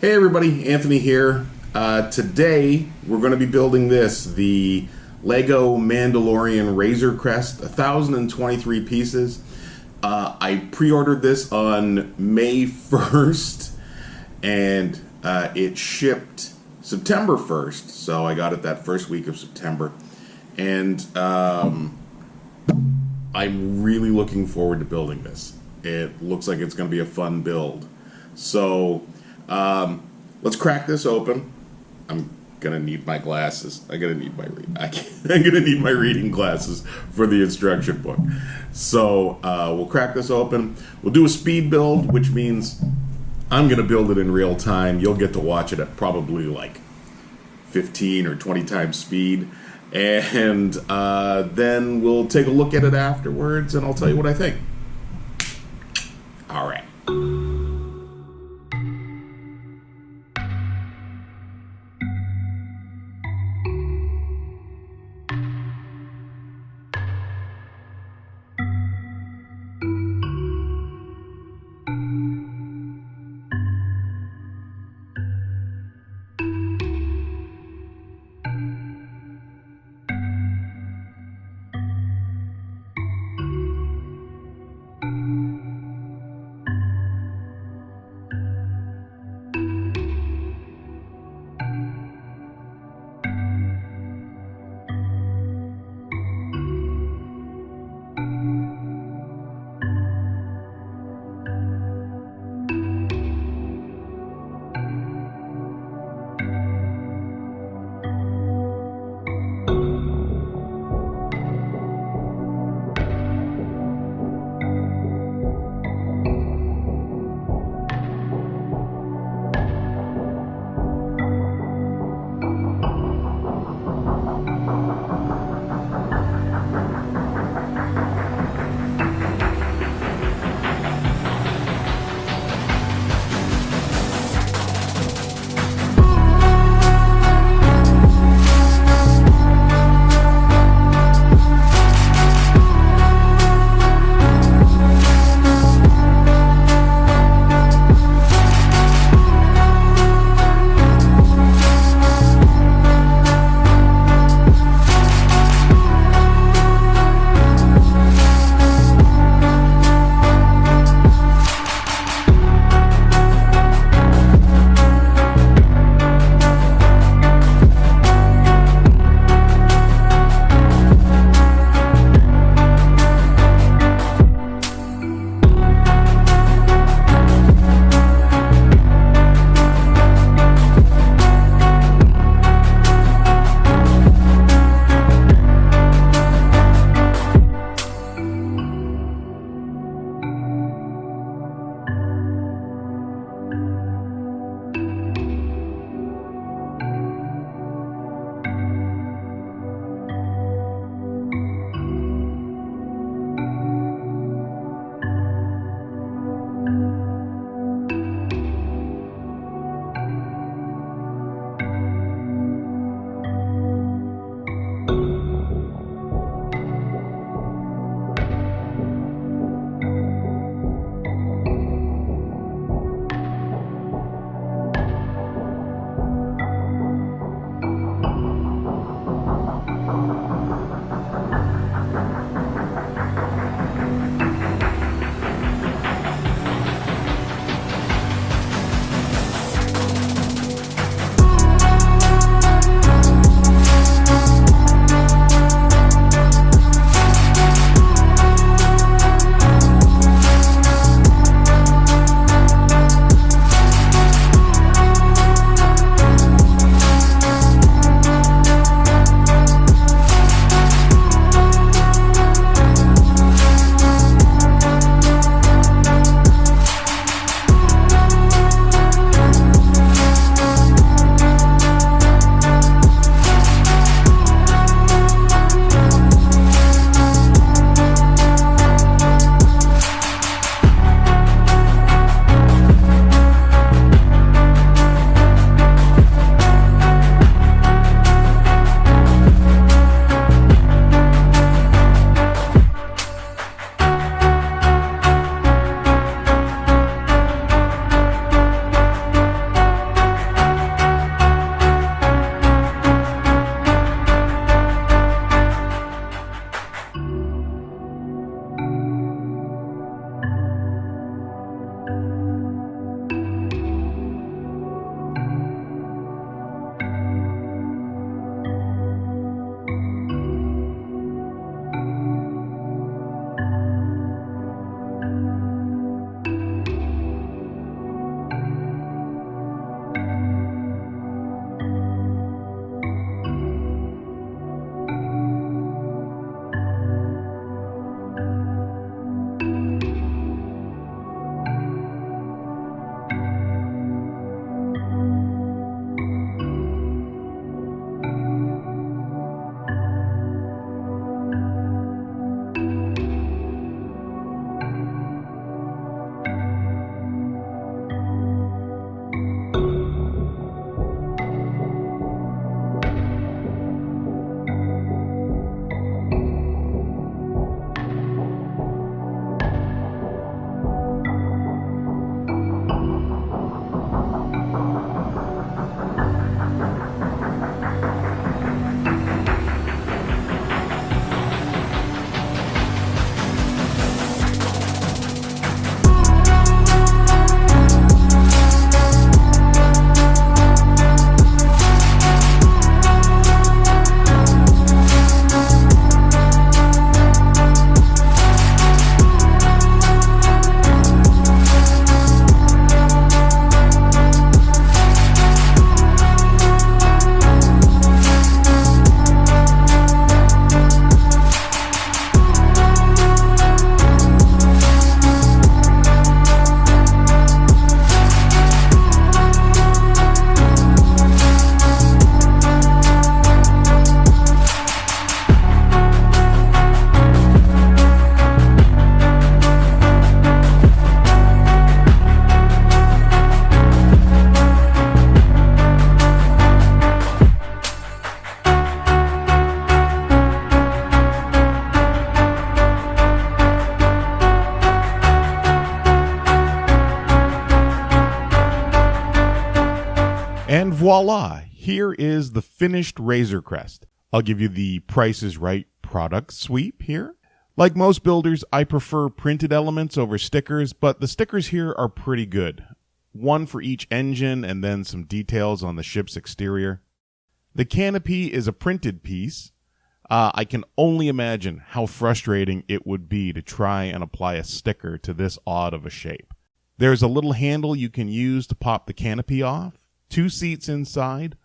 Hey everybody, Anthony here. Today we're going to be building the Lego Mandalorian Razor Crest, 1,023 pieces. I pre-ordered this on May 1st and it shipped September 1st, so I got it that first week of September. And I'm really looking forward to building this. It looks like it's going to be a fun build. So let's crack this open. I'm gonna need my glasses. I'm gonna need my reading glasses for the instruction book. So we'll crack this open. We'll do a speed build, which means I'm gonna build it in real time. You'll get to watch it at probably like 15 or 20 times speed, and then we'll take a look at it afterwards, and I'll tell you what I think. All right. And voila, here is the finished Razor Crest. I'll give you the Price is Right product sweep here. Like most builders, I prefer printed elements over stickers, but the stickers here are pretty good. One for each engine and then some details on the ship's exterior. The canopy is a printed piece. I can only imagine how frustrating it would be to try and apply a sticker to this odd of a shape. There's a little handle you can use to pop the canopy off, 2 seats inside,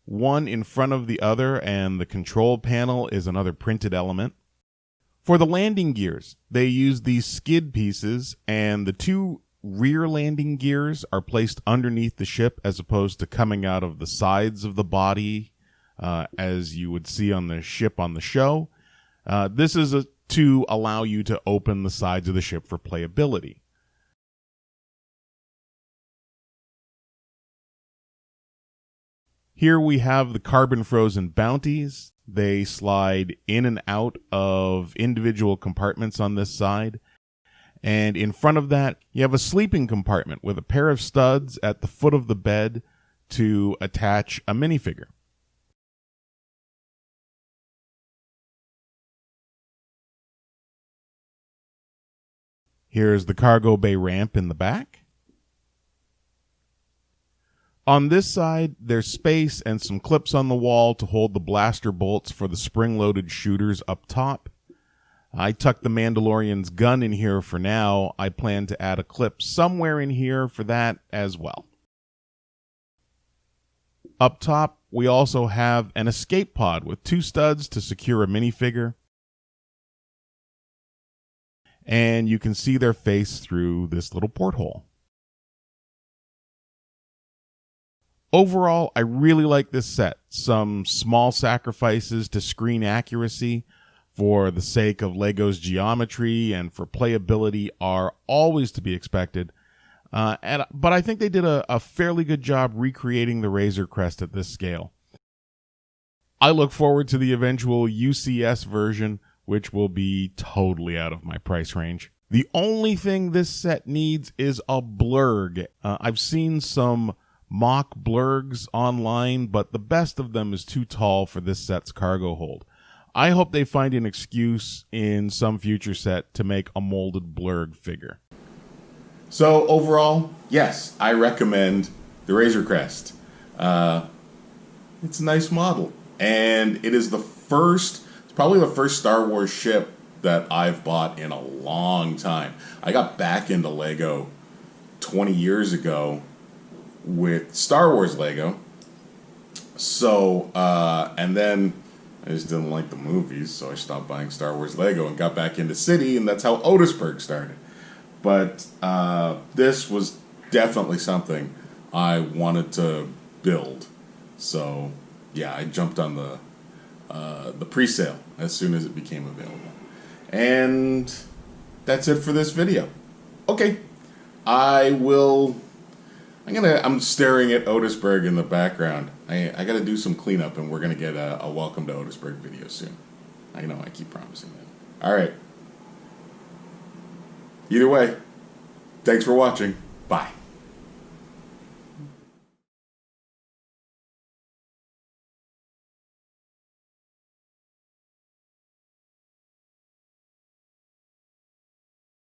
one in front of the other, and the control panel is another printed element. For the landing gears, they use these skid pieces, and the 2 rear landing gears are placed underneath the ship as opposed to coming out of the sides of the body, as you would see on the ship on the show. This is to allow you to open the sides of the ship for playability. Here we have the carbon frozen bounties. They slide in and out of individual compartments on this side. And in front of that, you have a sleeping compartment with a pair of studs at the foot of the bed to attach a minifigure. Here's the cargo bay ramp in the back. On this side, there's space and some clips on the wall to hold the blaster bolts for the spring-loaded shooters up top. I tucked the Mandalorian's gun in here for now. I plan to add a clip somewhere in here for that as well. Up top, we also have an escape pod with 2 studs to secure a minifigure. And you can see their face through this little porthole. Overall, I really like this set. Some small sacrifices to screen accuracy for the sake of LEGO's geometry and for playability are always to be expected. But I think they did a fairly good job recreating the Razor Crest at this scale. I look forward to the eventual UCS version, which will be totally out of my price range. The only thing this set needs is a blurg. I've seen some mock blurgs online, but the best of them is too tall for this set's cargo hold. I hope they find an excuse in some future set to make a molded blurg figure. So overall, yes, I recommend the Razor Crest. It's a nice model, and it is it's probably the first Star Wars ship that I've bought in a long time. I got back into LEGO 20 years ago with Star Wars LEGO. So, and then I just didn't like the movies, so I stopped buying Star Wars LEGO and got back into City, and that's how Otisburg started. But this was definitely something I wanted to build. So, yeah, I jumped on the pre-sale as soon as it became available. And that's it for this video. Okay, I'm staring at Otisburg in the background. I gotta do some cleanup, and we're gonna get a Welcome to Otisburg video soon. I know, I keep promising that. Alright. Either way, thanks for watching. Bye.